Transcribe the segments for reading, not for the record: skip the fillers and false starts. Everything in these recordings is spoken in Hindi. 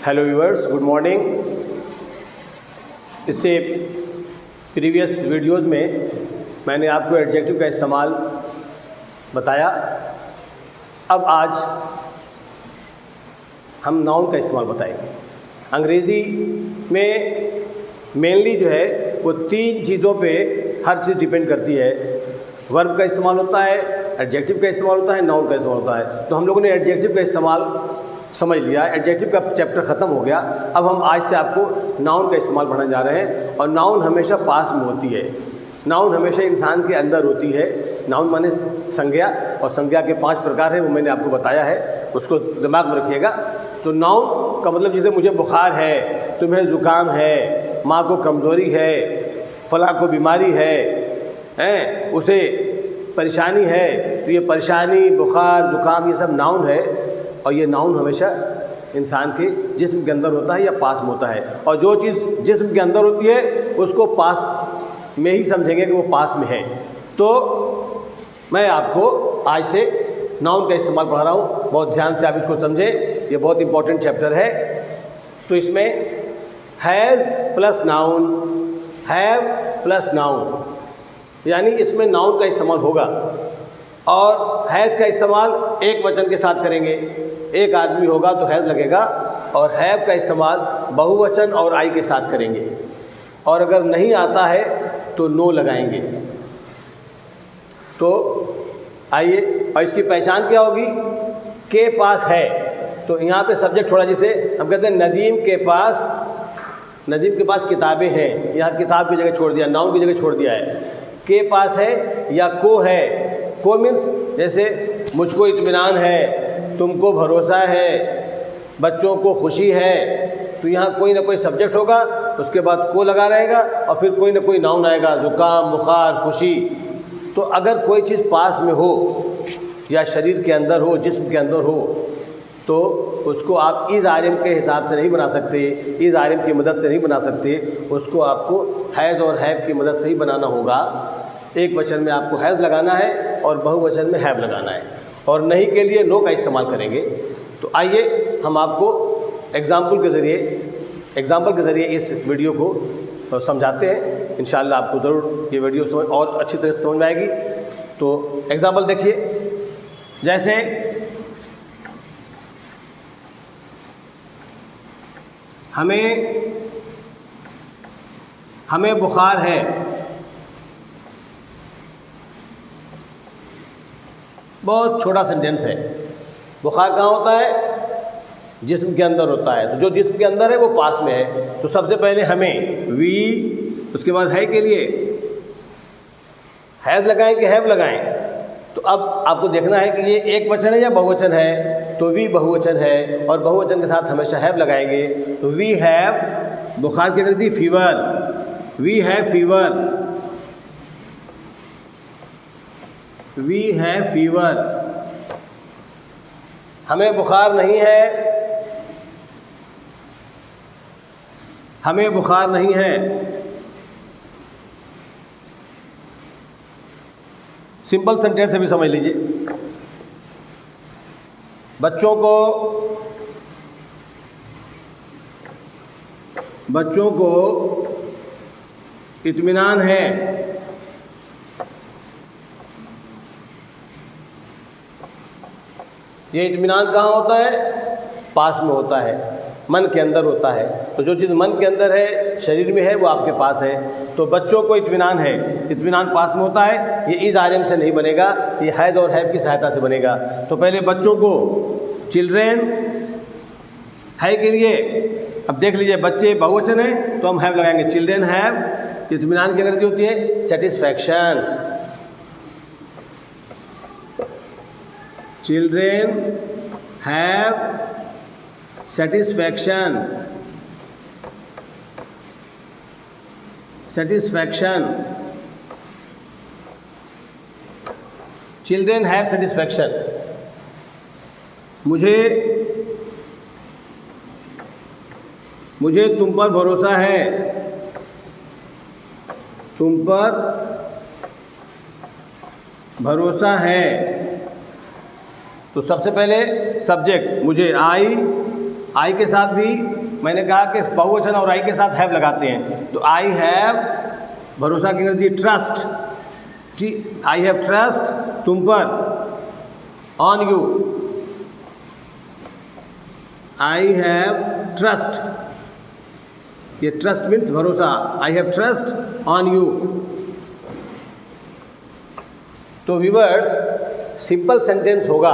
Hello viewers, good morning. इससे प्रीवियस वीडियोस में मैंने आपको एडजेक्टिव का इस्तेमाल बताया। अब आज हम नाउन का इस्तेमाल बताएंगे। अंग्रेज़ी में मेनली जो है वो 3 चीज़ों पे हर चीज़ डिपेंड करती है। वर्ब का इस्तेमाल होता है, एडजेक्टिव का इस्तेमाल होता है, नाउन का इस्तेमाल होता है। तो हम लोगों ने एडजेक्टिव का इस्तेमाल समझ लिया, एडजेक्टिव का चैप्टर ख़त्म हो गया। अब हम आज से आपको नाउन का इस्तेमाल पढ़ने जा रहे हैं। और नाउन हमेशा पास में होती है, नाउन हमेशा इंसान के अंदर होती है। नाउन माने संज्ञा, और संज्ञा के 5 प्रकार हैं, वो मैंने आपको बताया है, उसको दिमाग में रखिएगा। तो नाउन का मतलब जैसे मुझे बुखार है, तुम्हें ज़ुकाम है, माँ को कमज़ोरी है, फलां को बीमारी है, उसे परेशानी है। तो ये परेशानी, बुखार, ज़ुकाम, ये सब नाउन है। और ये नाउन हमेशा इंसान के जिस्म के अंदर होता है या पास में होता है। और जो चीज़ जिस्म के अंदर होती है उसको पास में ही समझेंगे कि वो पास में है। तो मैं आपको आज से नाउन का इस्तेमाल पढ़ा रहा हूँ, बहुत ध्यान से आप इसको समझें, ये बहुत इंपॉर्टेंट चैप्टर है। तो इसमें has plus noun, have plus noun, यानी इसमें नाउन का इस्तेमाल होगा। और हैज़ का इस्तेमाल एक वचन के साथ करेंगे, एक आदमी होगा तो हैज़ लगेगा। और हैव का इस्तेमाल बहुवचन और आई के साथ करेंगे। और अगर नहीं आता है तो नो लगाएंगे। तो आइए, और इसकी पहचान क्या होगी? के पास है, तो यहाँ पे सब्जेक्ट छोड़ा, जिसे हम कहते हैं नदीम के पास किताबें हैं। यहाँ किताब की जगह छोड़ दिया, नाउन की जगह छोड़ दिया है। के पास है या को है। को मीन्स जैसे मुझको इत्मीनान है, तुमको भरोसा है, बच्चों को खुशी है। तो यहाँ कोई ना कोई सब्जेक्ट होगा, उसके बाद को लगा रहेगा, और फिर कोई ना कोई नाउन आएगा, ज़ुकाम, बुखार, खुशी। तो अगर कोई चीज़ पास में हो या शरीर के अंदर हो, जिस्म के अंदर हो, तो उसको आप इज़ आरिम के हिसाब से नहीं बना सकते, इज़ आरिम की मदद से नहीं बना सकते। उसको आपको हैज़ और हैव की मदद से ही बनाना होगा। एक वचन में आपको हैज़ लगाना है और बहुवचन में हैव लगाना है। और नहीं के लिए नो का इस्तेमाल करेंगे। तो आइए हम आपको एग्ज़ाम्पल के ज़रिए इस वीडियो को समझाते हैं। इंशाअल्लाह आपको ज़रूर ये वीडियो समझ और अच्छी तरह से समझ में आएगी। तो एग्ज़ाम्पल देखिए, जैसे हमें बुखार है। बहुत छोटा सेंटेंस है। बुखार कहाँ होता है? जिस्म के अंदर होता है। तो जो जिस्म के अंदर है वो पास में है। तो सबसे पहले हमें वी, उसके बाद है के लिए हैज़ लगाएं कि हैव लगाएं। तो अब आपको देखना है कि ये एक वचन है या बहुवचन है। तो वी बहुवचन है, और बहुवचन के साथ हमेशा हैव लगाएंगे। तो वी हैव, बुखार की अंग्रेजी fever, we have fever, we have fever. हमें बुखार नहीं है, हमें बुखार नहीं है। सिंपल सेंटेंस से भी समझ लीजिए। बच्चों को इत्मीनान है। ये इत्मीनान कहाँ होता है? पास में होता है, मन के अंदर होता है। तो जो चीज़ मन के अंदर है, शरीर में है, वो आपके पास है। तो बच्चों को इत्मीनान है, इत्मीनान पास में होता है। ये इज़ आरिम से नहीं बनेगा, ये हैज़ और हैव की सहायता से बनेगा। तो पहले बच्चों को, चिल्ड्रेन है के लिए, अब देख लीजिए बच्चे बहुवचन है तो हम हैव लगाएंगे, चिल्ड्रेन हैव। इत्मीनान की अंग्रेजी होती है satisfaction. Children have satisfaction, satisfaction. Children have satisfaction. मुझे तुम पर भरोसा है, तुम पर भरोसा है। तो सबसे पहले सब्जेक्ट मुझे आई के साथ भी मैंने कहा कि बहुवचन और आई के साथ हैव लगाते हैं, तो आई हैव, भरोसा की अंग्रेजी ट्रस्ट, आई हैव ट्रस्ट तुम पर, on you, I have trust, ये ट्रस्ट मीन्स भरोसा, I have trust on you. तो व्यूअर्स सिंपल सेंटेंस होगा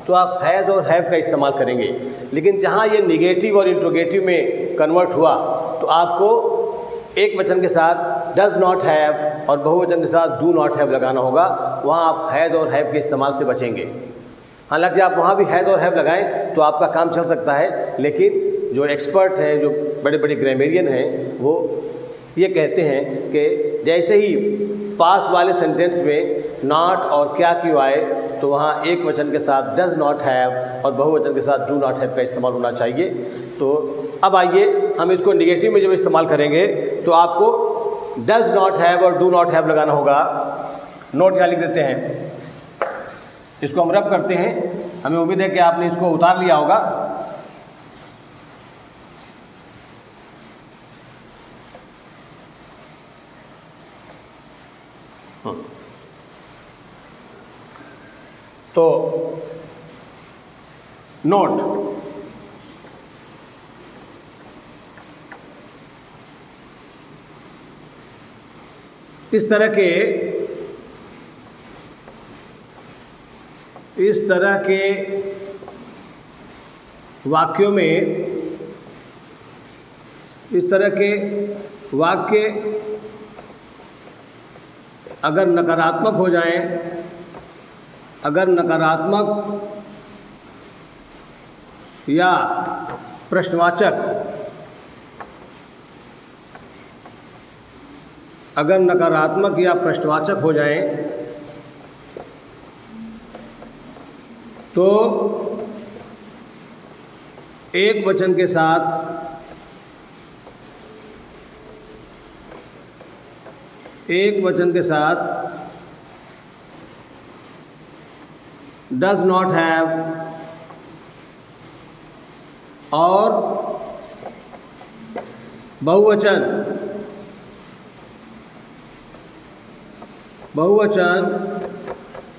तो आप हैज़ और हैव का इस्तेमाल करेंगे, लेकिन जहाँ ये निगेटिव और इंट्रोगेटिव में कन्वर्ट हुआ तो आपको एक वचन के साथ डज नॉट हैव और बहुवचन के साथ डू नॉट हैव लगाना होगा, वहाँ आप हैज़ और हैव के इस्तेमाल से बचेंगे। हालांकि आप वहाँ भी हैज़ और हैव लगाएं तो आपका काम चल सकता है, लेकिन जो एक्सपर्ट हैं, जो बड़े बड़े ग्रामेरियन हैं, वो ये कहते हैं कि जैसे ही पास वाले सेंटेंस में नॉट और क्या क्यों आए तो वहाँ एक वचन के साथ डज नॉट हैव और बहुवचन के साथ डू नॉट हैव का इस्तेमाल होना चाहिए। तो अब आइए हम इसको निगेटिव में जब इस्तेमाल करेंगे तो आपको डज नॉट हैव और डू नॉट हैव लगाना होगा। नोट यहाँ लिख देते हैं, इसको हम रब करते हैं। हमें उम्मीद है कि आपने इसको उतार लिया होगा। तो नोट, इस तरह के वाक्यों में, इस तरह के वाक्य अगर नकारात्मक हो जाएं, अगर नकारात्मक या प्रश्नवाचक, अगर नकारात्मक या प्रश्नवाचक हो जाएं तो एक वचन के साथ डज नॉट हैव और बहुवचन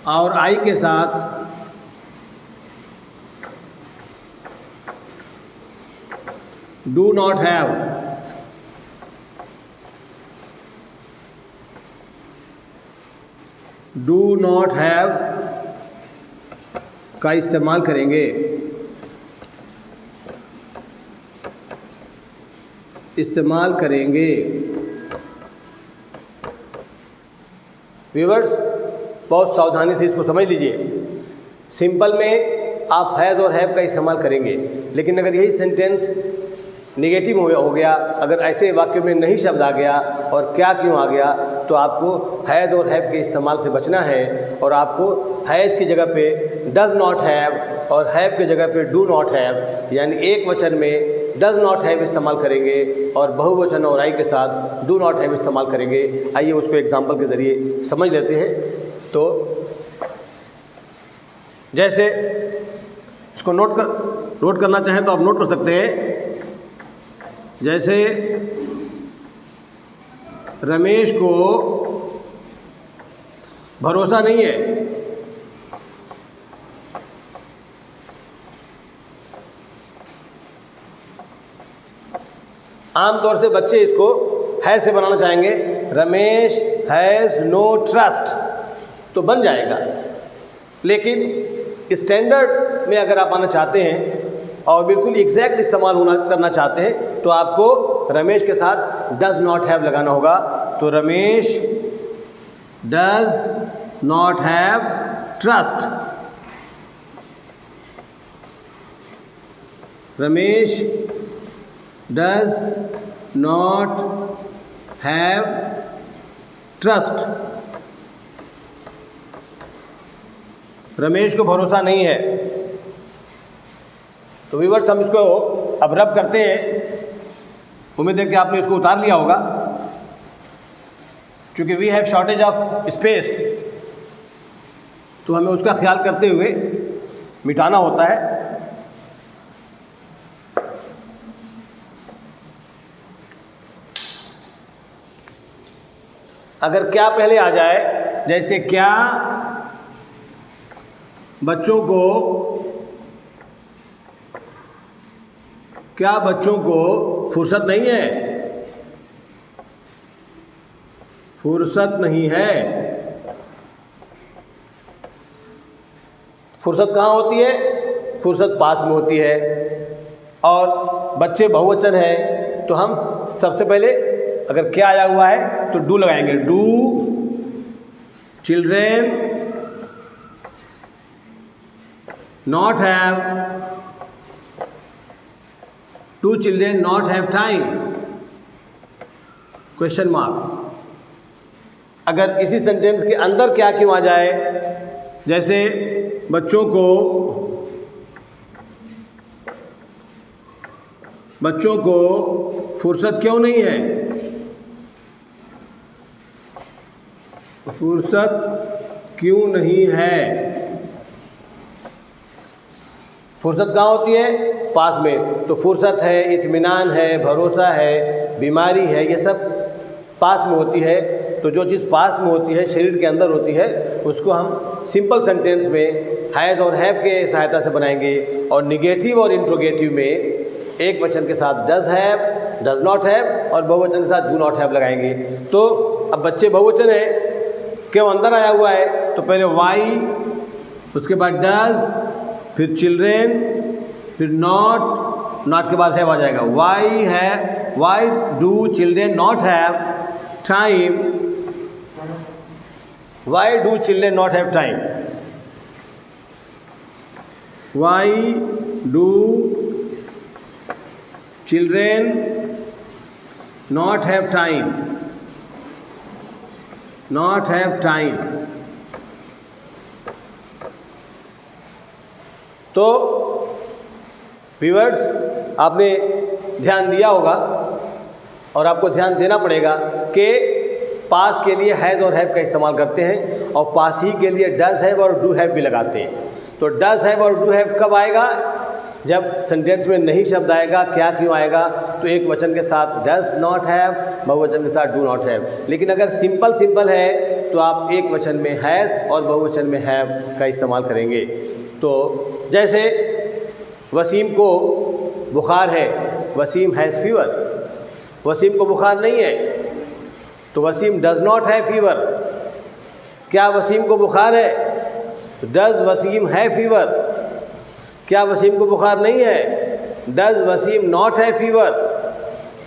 और आई के साथ do not have, do not have का इस्तेमाल करेंगे। व्यूअर्स बहुत सावधानी से इसको समझ लीजिए। सिंपल में आप हैज़ और हैव का इस्तेमाल करेंगे, लेकिन अगर यही सेंटेंस नेगेटिव हो गया, अगर ऐसे वाक्य में नहीं शब्द आ गया और क्या क्यों आ गया, तो आपको हैज़ और हैव के इस्तेमाल से बचना है और आपको हैज़ की जगह पे डज नॉट हैव और हैव की जगह पे डू नॉट हैव, यानी एक वचन में डज नॉट हैव इस्तेमाल करेंगे और बहुवचन और आई के साथ डू नॉट हैव इस्तेमाल करेंगे। आइए उसको एग्जाम्पल के ज़रिए समझ लेते हैं। तो जैसे इसको नोट करना चाहें तो आप नोट कर सकते हैं। जैसे रमेश को भरोसा नहीं है, आमतौर से बच्चे इसको है से बनाना चाहेंगे, रमेश हैज़ नो ट्रस्ट, तो बन जाएगा। लेकिन स्टैंडर्ड में अगर आप आना चाहते हैं और बिल्कुल एग्जैक्ट इस्तेमाल करना चाहते हैं तो आपको रमेश के साथ डज नॉट हैव लगाना होगा। तो Ramesh does not have trust, Ramesh does not have trust, Ramesh को भरोसा नहीं है। तो व्यूअर्स हम इसको अब रब करते हैं। उम्मीद है कि आपने इसको उतार लिया होगा, क्योंकि we have shortage of space, तो हमें उसका ख्याल करते हुए मिटाना होता है। अगर क्या पहले आ जाए, जैसे क्या बच्चों को फुर्सत नहीं है, फुर्सत नहीं है। फुर्सत कहाँ होती है? फुर्सत पास में होती है। और बच्चे बहुवचन है तो हम सबसे पहले अगर क्या आया हुआ है तो डू लगाएंगे। Do children not have, to children not have time, question mark. अगर इसी सेंटेंस के अंदर क्या क्यों आ जाए, जैसे बच्चों को फुर्सत क्यों नहीं है, फुर्सत क्यों नहीं है। फुर्सत कहाँ होती है? पास में। तो फुर्सत है, इत्मीनान है, भरोसा है, बीमारी है, ये सब पास में होती है। तो जो चीज़ पास में होती है, शरीर के अंदर होती है, उसको हम सिंपल सेंटेंस में हैज़ और हैव के सहायता से बनाएंगे। और निगेटिव और इंट्रोगेटिव में एक वचन के साथ does have, does not have और बहुवचन के साथ डू नॉट हैव लगाएंगे। तो अब बच्चे बहुवचन है, क्यों अंदर आया हुआ है, तो पहले वाई, उसके बाद डज, फिर चिल्ड्रेन, फिर नॉट के बाद हैव आ जाएगा। Why do children not have time, why do children not have time, why do children not have time, not have time. तो व्यूअर्स, आपने ध्यान दिया होगा और आपको ध्यान देना पड़ेगा कि पास के लिए हैज़ और हैव का इस्तेमाल करते हैं और पास ही के लिए डज हैव और डू हैव भी लगाते हैं। तो डज हैव और डू हैव कब आएगा? जब सेंटेंस में नहीं शब्द आएगा। क्या क्यों आएगा? तो एक वचन के साथ डज नॉट हैव, बहुवचन के साथ डू नॉट हैव। लेकिन अगर सिंपल है तो आप एक वचन में हैज़ और बहुवचन में हैव का इस्तेमाल करेंगे। तो जैसे वसीम को बुखार है, वसीम हैज़ फीवर। वसीम को बुखार नहीं है तो Wasim does not have fever. क्या वसीम को बुखार है? Does Wasim have fever. क्या वसीम को बुखार नहीं है? Does Wasim not have fever.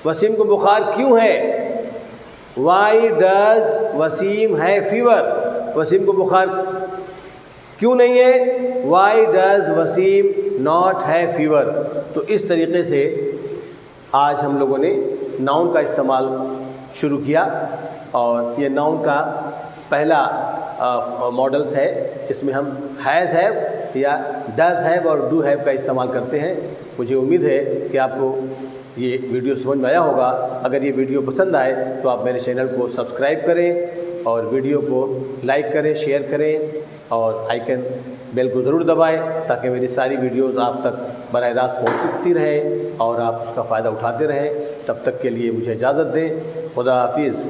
Wasim को बुखार क्यों है? Why does Wasim have fever. Wasim को बुखार क्यों नहीं है? Why does Wasim not have fever. तो इस तरीके से आज हम लोगों ने नाउन का इस्तेमाल शुरू किया और ये नाउन का पहला मॉडल्स है। इसमें हम हैज़ हैव या डज हैव और डू हैव का इस्तेमाल करते हैं। मुझे उम्मीद है कि आपको ये वीडियो समझ में आया होगा। अगर ये वीडियो पसंद आए तो आप मेरे चैनल को सब्सक्राइब करें और वीडियो को लाइक करें, शेयर करें और आइकन बेल को ज़रूर दबाएं ताकि मेरी सारी वीडियोस आप तक बराह रास्त पहुँचती रहें और आप उसका फ़ायदा उठाते रहें। तब तक के लिए मुझे इजाज़त दें। खुदा हाफिज़।